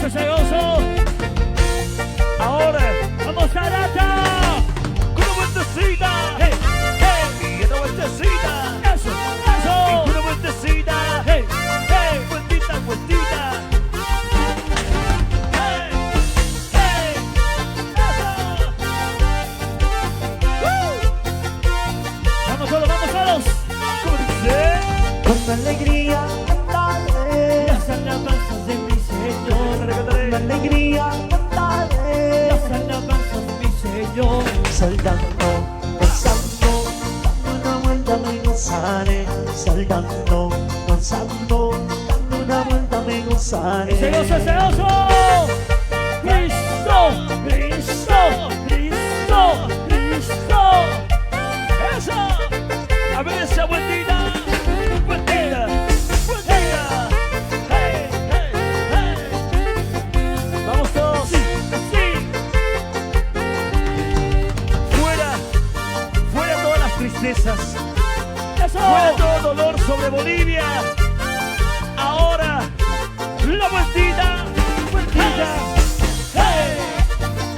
ese gozo. Ahora, vamos a Arata. Con una vueltecita. Hey, hey. Y una vueltecita. Eso, eso. Y una vueltecita. Hey, hey. Vueltita, vueltita. Hey, hey. Eso. Vamos solos, vamos solos. Con alegría cantaré Las alabanzas de mi Señor. con alegría cantaré Las alabanzas de mi Señor. saltando, danzando, dando una vuelta me gozaré, saltando, danzando, dando una vuelta me gozaré. ¡Ese gozo, ese gozo! ¡Cristo! ¡Cristo! ¡Cristo! ¡Cristo! ¡Eso! A ver esa vueltita. Vueltita. Vueltita. ¡Hey! ¡Hey! ¡Hey! ¡Vamos todos! ¡Sí! ¡Sí! Fuera. Fuera todas las tristezas. ¡Eso! Fuera todo dolor sobre Bolivia. Ahora, la vueltita, vueltita. ¡Hey!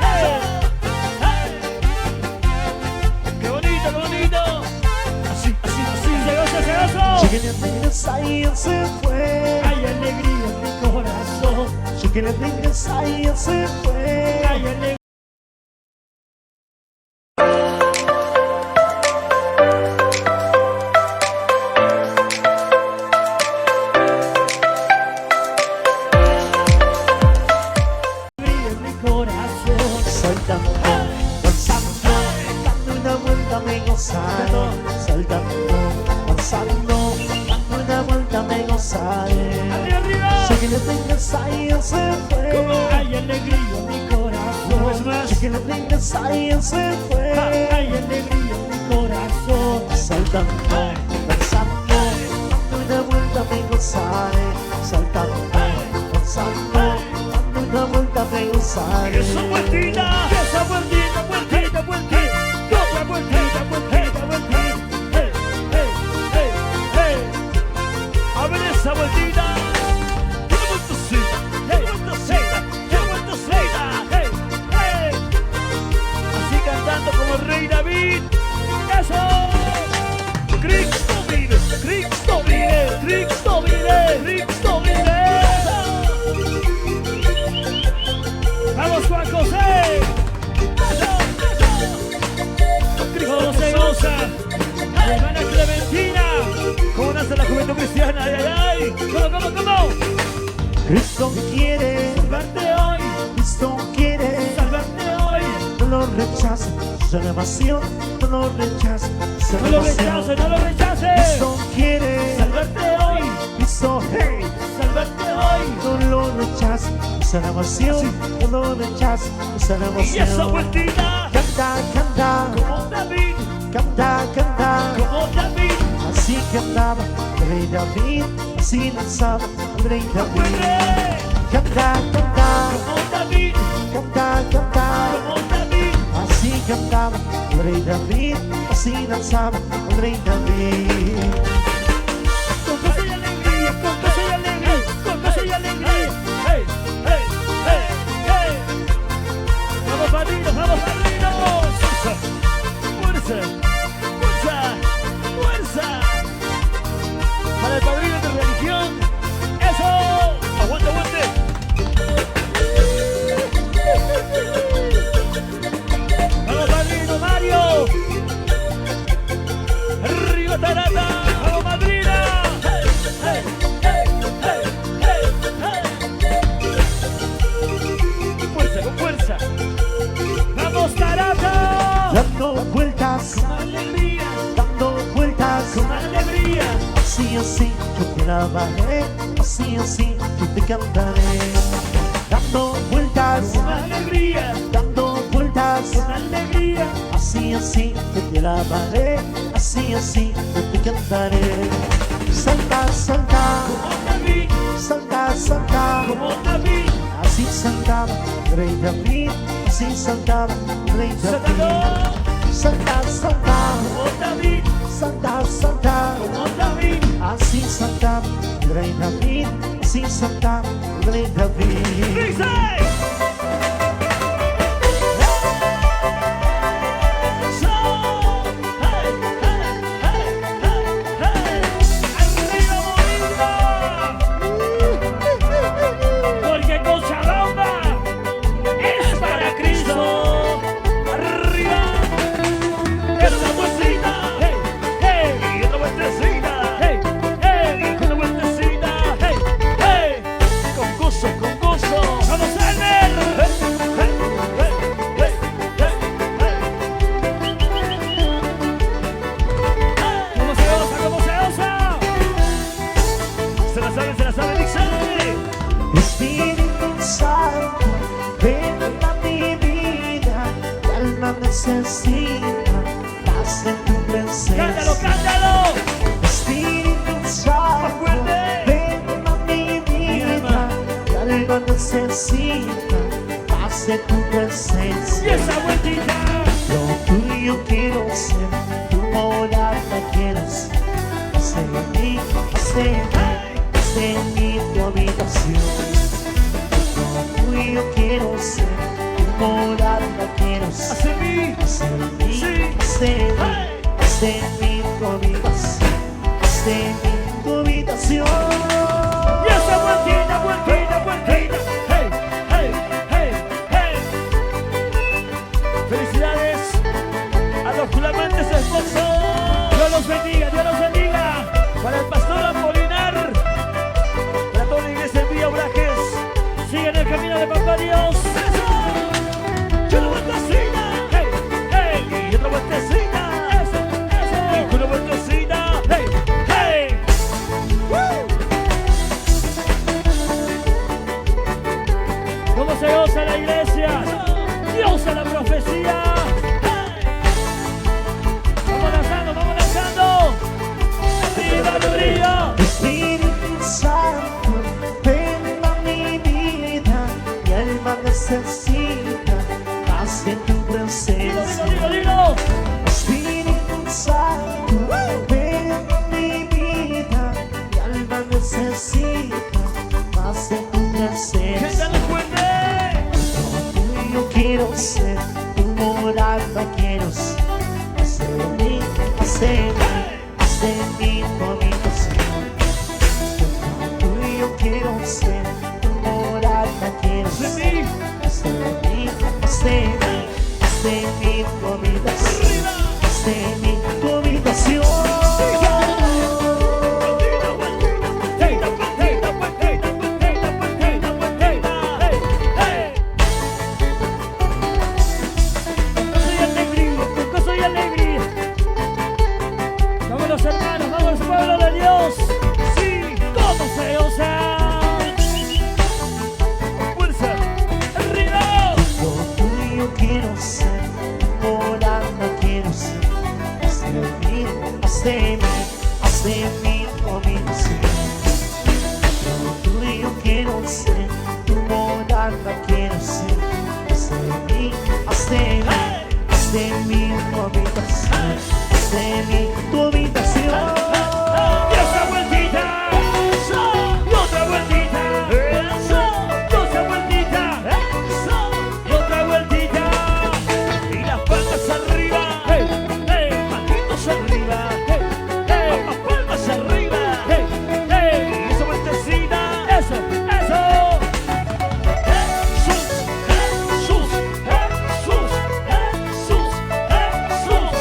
¡Hey! ¡Hey! ¡Qué bonito, qué bonito! Así, así, así. ¡Se goza, se goza! Chicken and fingers ahí se fue, Hay alegría en mi corazón. chicken and fingers ahí se fue. Hay alegría. En mi corazón. Saltando, danzando, dando una vuelta me gozaré, saltando, danzando, dando una vuelta me gozaré. ¡Arriba, arriba! Chicken and fingers ahí se fue, Hay alegría en mi corazón. chicken and fingers ahí se fue. Hay alegría en mi corazón. Saltando, danzando, dando una vuelta me gozaré, saltando, danzando, dando una vuelta me gozaré. ¡Esa vueltita! ¡Esa vueltita, vueltita, vueltita! ¡Otra vueltita, vueltita, vueltita! ¡Hey, hey, hey, hey! ¡A ver esa vueltita! ¡Una vueltecita! ¡Hey, una vueltecita! ¡Una vueltecita! ¡Hey, hey! Así cantando como el rey David. ¡Eso! ¡Cristo vive! ¡Cristo vive! ¡Cristo vive! ¡Cristo vive! ¡Vamos, Juan José! ¡Todo se goza! ¡La hermana Clementina! ¿Cómo nace la juventud cristiana? ¡Ay, ay, ay! ¿Cómo? Cristo quiere, ¡Salvarte hoy! Cristo quiere, ¡Salvarte hoy! no lo rechaces, salvación, no lo rechaces, ¡No lo rechaces, no lo rechaces! Cristo quiere, ¡Salvarte hoy! Cristo, hey, ¡Salvarte hoy! no lo rechaces, salvación, no lo rechaces, ¡Y esa salvación. vueltita! Canta, canta, Como David, canta, canta, como David. así cantaba el rey David, así lanzaba el rey David. ¡Vuelve! Canta, canta, Como David, canta, canta. como David. Así cantaba el rey David, así danzaba el rey David. Con gozo y alegría, con gozo y alegría, con gozo y alegría. ¡Hey, hey, hey, hey! ¡Vamos, padrinos, vamos, padrinos! ¡Fuerza, fuerza, fuerza! Para el padrino de religión. ¡Eso! ¡Aguante, aguante! ¡Vamos, padrino Mario! ¡Arriba, Tarata! ¡Vamos, madrina! ¡Hey, hey, hey, hey, hey, hey! ¡Fuerza, con fuerza! ¡Vamos, Tarata! Dando vueltas, ¡Con alegría! dando vueltas. ¡Con alegría! Así, así, yo te alabaré. Así, así, yo te cantaré. Dando vueltas, ¡Con alegría! dando vueltas. ¡Con alegría! Así, así, yo te alabaré. Así, así, yo te cantaré. Salta, salta, ¡Como David! salta, salta. ¡Como David! Así saltaba el rey David, así saltaba el rey David. ¡Saltador! Salta, salta, ¡Como David! salta, salta. ¡Como David! Así saltaba el rey David, sin saltar el rey David. Dice. Porque con Chabamba es para Cristo. Arriba. Esa vueltecita. Hey, hey. Y otra vueltecita. Hey, hey. Y una vueltecita. Hey, hey. Con gozo, con gozo. Vamos a ver. Hey, hey, hey, hey, hey. ¿Cómo se osa? ¿Cómo se osa? Se la sabe, dice. Espíritu Santo, ven a mi vida, mi alma necesita más de tu presencia. Cántalo, cántalo. Espíritu Santo, fuerte. ven a mi vida, mi alma necesita más de tu Y presencia. esa vueltita. Lo tuyo quiero ser, tu morada quiero ser. Haz de mí, tu habitación. Lo tuyo quiero ser, tu morada quiero ser. Hace mí. Haz de mí, Sí. haz de mí tu habitación. Haz de mí tu habitación. Y esa vueltita, vueltita, vueltita. Hey, hey, hey, hey. Felicidades a los flamantes esposos. Dios los bendiga, Dios los bendiga. Para el pastor Apolinar, para toda la iglesia en Villa Obrajes, sigan el camino de papá Dios. ¡Eso! ¡Y una vueltecita! ¡Hey, hey! ¡Y otra vueltecita! ¡Eso, eso! ¡Y una vueltecita! ¡Hey, hey! ¿Cómo se goza la iglesia? ¡Dios a la profecía! ¡Vamos danzando, vamos danzando! ¡Arriba, Rodrigo! Espíritu Santo, ven a mi vida, mi alma necesita más de tu Dilo, presencia. dilo, dilo, dilo. Espíritu Santo, ven a mi vida, mi alma necesita más de tu presencia. ¡Cántalo fuerte! Yo quiero ser, tu morada quiero ser. Haz de mí, haz de mí, haz de mí tu habitación. Yo quiero ser, tu morada quiero ¡De ser. mí! Haz de mí, haz de mí, haz de mí tu habitación. ¡Arriba! Haz de mí tu habitación. Vueltita, vueltita, vueltita, vueltita, vueltita, vueltita, vueltita. ¡Hey, hey! Soy alegría, soy alegría. Vamos los hermanos, vamos pueblo de Dios. Sí, ¿cómo se osa? Con fuerza, arriba. Lo tuyo quiero ser, tu morada quiero ser. Haz de mí, haz de mí, haz de mí tu habitación. Lo tuyo quiero ser, tu morada quiero ser. Haz de mí, haz de mí, haz de mí tu habitación. Haz de mí tu habitación. Y esa vueltita, eso, y otra vueltita, eso, y otra vueltita, eso, y otra vueltita, y las palmas arriba, hey, hey, manitos arriba, hey, hey, más palmas arriba, hey, hey, y esa vueltecita, eso, eso. Jesús, Jesús, Jesús, Jesús, Jesús.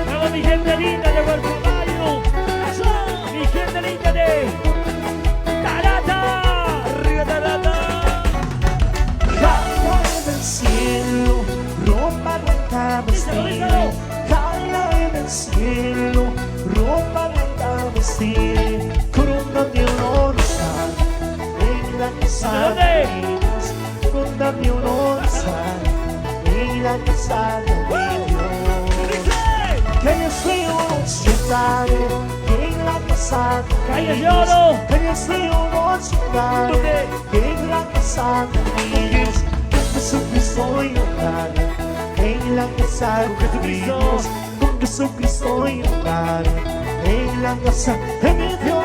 Bravo, mi gente linda de Huerto Mayo. Eso, mi gente linda de Tarata. Arriba Tarata. Cae del cielo, ropa blanca Díselo, vestir. díselo. Cae del cielo, ropa blanca vestir. Corona de honor, en la casa ¿De dónde? de Dios. Corona de honor, en la casa de Dios. Dice, Calles de oro sentaré en la casa de calles de Dios. oro. Calles de oro sentaré ¿Dónde? en la casa de Dios. Con Jesucristo yo andaré en la casa Con de Jesucristo. Dios. Con Jesucristo y lugar en la casa de mi Dios.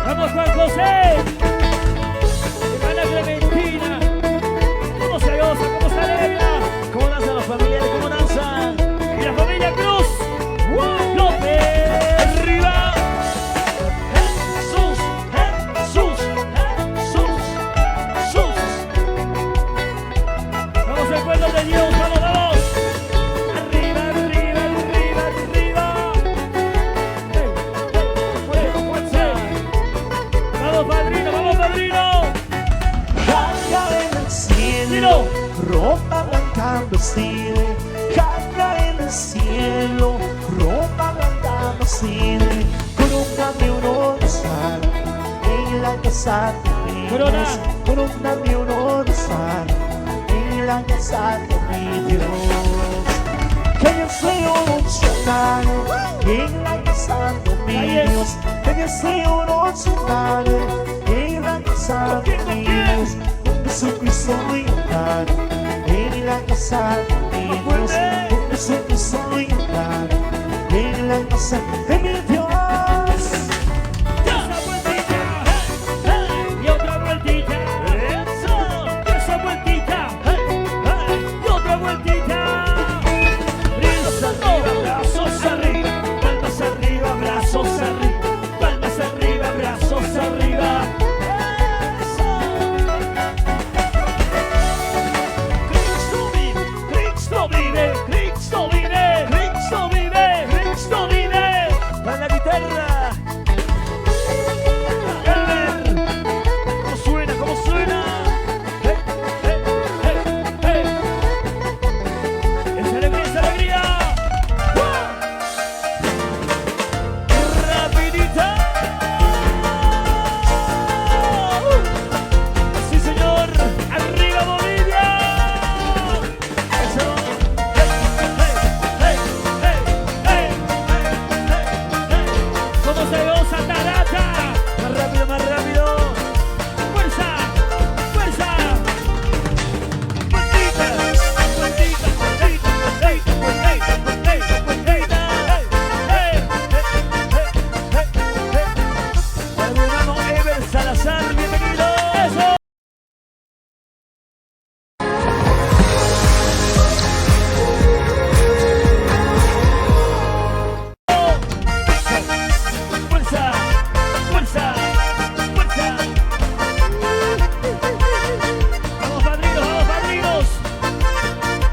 Vamos Juan José, hermana Clementina, cómo se goza, cómo se alegra, cómo danzan los familiares, cómo danzan, y la familia Cruz, López, arriba, Jesús, Jesús, Jesús, Jesús, vamos al pueblo de Dios, vamos, vamos, arriba, arriba, arriba, arriba, vamos padrino, vamos padrino, Carga en el cielo, ropa blanca vestida. Carga en el cielo, ropa blanca vestida. Corona de honor estar en la casa de mi Corona. Dios. Corona de honor estar en la casa de mi Dios. Que el Señor estar en la casa de mi Ahí es. Dios. Que el Señor estar en la casa de mi Dios. Jesucristo y lugar en la casa de mi Dios. Jesucristo y lugar en la casa de mi Dios. esa vueltita, y otra vueltita, eso, esa vueltita, y otra vueltita, brazos arriba, palmas arriba, brazos arriba, palmas arriba, brazos arriba, eso. Cristo vive, Cristo vive, Cristo vive, Cristo vive, para la guitarra. ¿Cómo suena? ¿Cómo suena? ¡Hey, hey, hey, hey! ¡Esa alegría, esa alegría! ¡Wow! ¡Rapidita! ¡Sí, señor! ¡Arriba, Bolivia! ¡Eso! ¡Hey, hey, hey, hey, hey, hey, hey! ¿Cómo se goza Tarata? Más rápido, más rápido. ¡Fuerza! ¡Fuerza! ¡Vueltita! ¡Vueltita! ¡Vueltita! ¡Hey! ¡Vueltita! ¡Vueltita! ¡Vueltita! ¡Hey! ¡Hey! ¡Hey! ¡Hey! Para mi hermano Ever Salazar, bienvenido. ¡Eso! ¡Fuerza! ¡Fuerza! ¡Fuerza! ¡Vamos padrinos! ¡Vamos padrinos!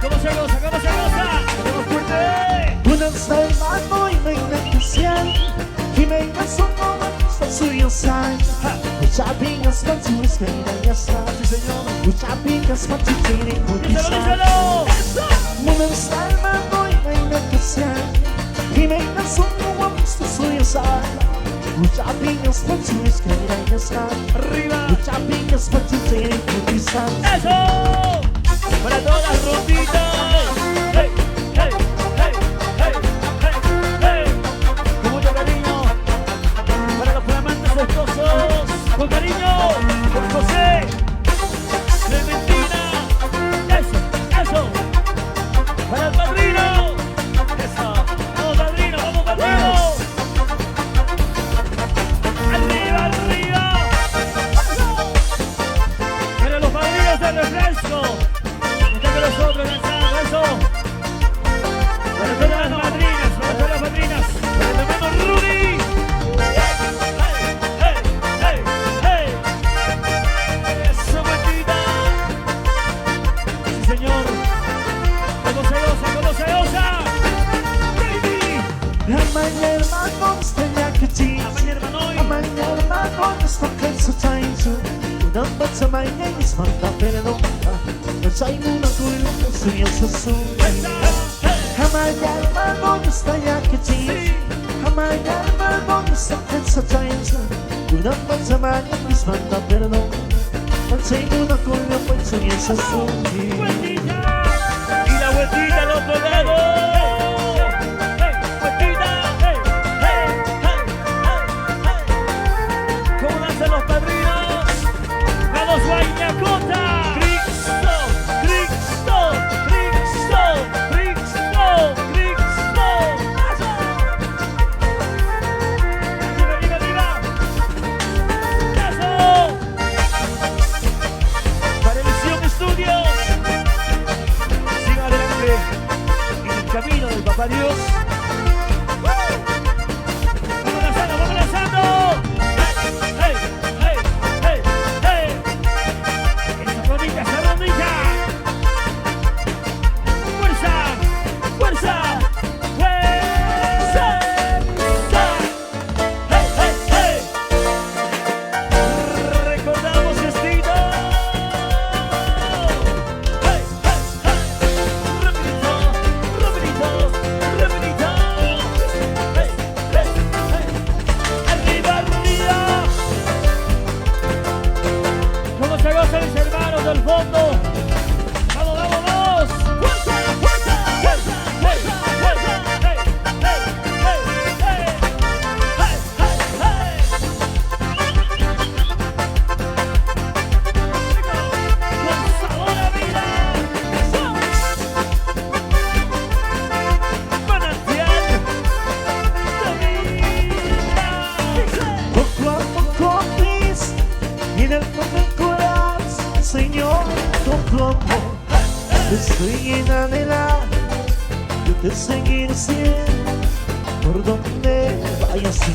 ¿Cómo se goza? ¿Cómo se goza? ¡Vamos fuerte! Unang salmano ay may nagkasyan Himayas ang mga sasuyosay Usapingas magsuwis kay nangyasay ¡Sí, señor! Usapingas magsukinig ¡Díselo, kutisay díselo! Unang salmano ay may nagkasyan Himayas ang mga sasuyosay Usapingas magsuwis kay nangyasay ¡Arriba! Usapingas magsukinig kutisay ¡Eso! Para todas las ronditas. ¡Hey! ¡Hey! ¡Hey! ¡Hey! ¡Hey! ¡Hey! Con mucho cariño. Para los flamantes esposos. Con cariño. Con José. Clementina. Eso. Eso. Para el padrino. Eso. Vamos padrino. Vamos padrino. Arriba, arriba. Para los padrinos de refresco. Están con nosotros danzando, eso. Para todas las madrinas, para todas las madrinas. Para el hermano Rudy. ¡Hey, hey, hey, hey! ¡Eso, vueltita! Sí, señor. ¿Cómo se goza? ¿Cómo se goza? ¡Baby! Amanya hermano, staya kiti Amanya hermanoy. Amanya hermano, gusto kayo sa tayo Unang ba't sa manya, ismang ka pero Masay mo na kulo, suya sa suya Amanya hermano, staya kiti Amanya hermano, gusto kayo sa tayo Unang ba't sa manya, ismang ka pero Masay mo na kulo, suya sa suya ¡Vueltita! Y la vueltita al otro lado. ¡Vueltita! ¿Cómo danzan los padrinos? a Dios. Vamos lanzando, vamos lanzando. Hey, hey, hey, hey, hey. Esa rodilla, esa rodilla. Fuerza, fuerza, fuerza. Hey, hey, hey. Recordamos destino. Hey, hey, hey. Rapidito, rapidito, rapidito. Hey, hey, hey. Arriba, arriba. ¿Cómo se gozan mis hermanos del fondo? Vamos, vamos, vamos. Fuerza, fuerza, fuerza, fuerza, fuerza. Hey, hey, hey, hey. Hey, hey, hey. Con sabor a vida. Manantial de vida. Poco a poco, please, y en el corazón, Señor, tu amor. Te estoy llena de la, yo te seguiré siempre, por donde vayas estoy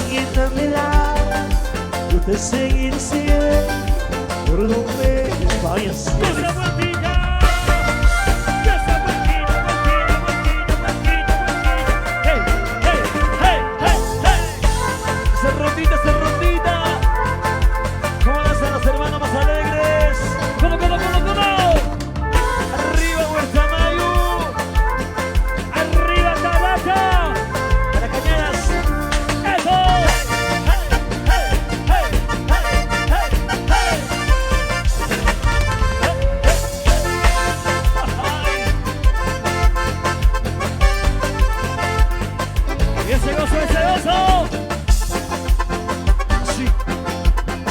llena de la, yo te seguiré siempre, por donde vayas Esa vueltita. Esa vueltita, vueltita, vueltita, vueltita, vueltita. Hey, hey, hey, hey, hey. Esa rondita, esa rondita. ¿Cómo lanzan los hermanos más alegres? ¿Cómo, cómo, cómo, cómo? Arriba Huerta Mayu. Arriba Tabata. Para Cañadas. Eso. Hey, hey, hey, hey, hey, hey. Y ese gozo, ese gozo. Sí,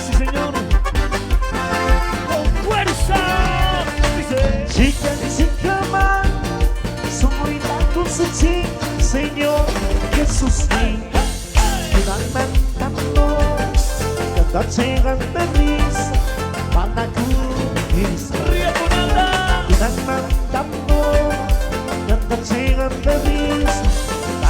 sí señor. Con fuerza. Dice. Chica, chica, man, soy tanto sí, Señor Jesús, mi cantando, cantar llegando risa, para cubrirse. Ríe con alda. Cantando, cantar llegando risa,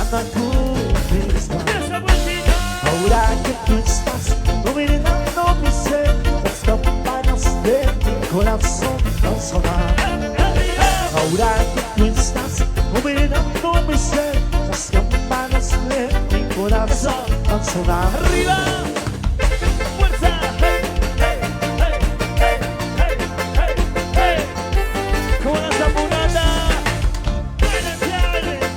para cubrirse. Esa vueltita. Ahora que tú estás gobernando mi ser, las campanas de mi corazón van sonar. Ahora que tú estás gobernando mi ser, las campanas de mi corazón van a sonar. Arriba. Fuerza. Hey, hey, hey, hey, hey, hey, hey. Como la zamorana. Manantial de vida.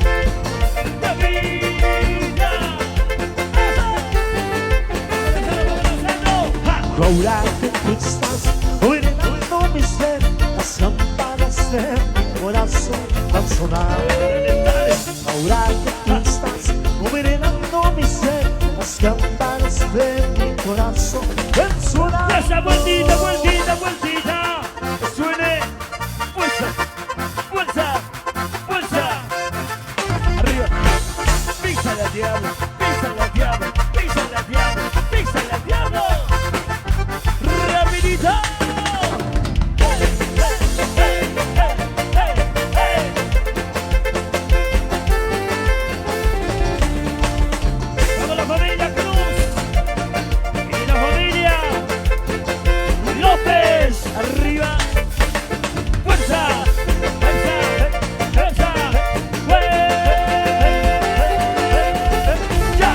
Ahora que tú estás gobernando mi ser, las campanas de mi corazón van a sonar. Ahora que tú estás gobernando mi ser, las campanas de mi corazón van a sonar. Esa vueltita, vueltita, vueltita. Que suene. Fuerza, fuerza, fuerza. Arriba. Písale al diablo, písale al diablo, písale al diablo, písale al diablo. Rapidito. Hey, hey, hey, hey, hey, hey. Vamos la familia Cruz y la familia López. Arriba. Fuerza. Fuerza. Fuerza. Ya.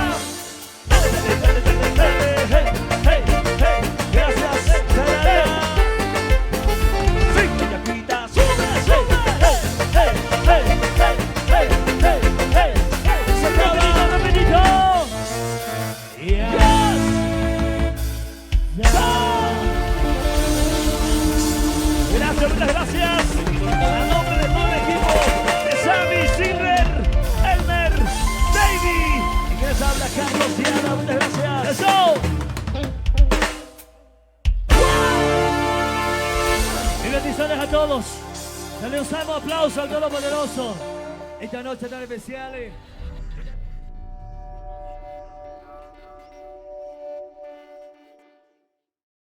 Gracias. Sí, Yaquita. Se acaba. Rapidito. Yes. Gracias, muchas gracias. A nombre de todo el equipo de Sammy, Silver, Elmer, Davey. Y que les habla Carlos Diana, muchas gracias. ¡Eso! Y bendiciones a todos. Dale un salmo aplauso al Todopoderoso. Esta noche tan especial.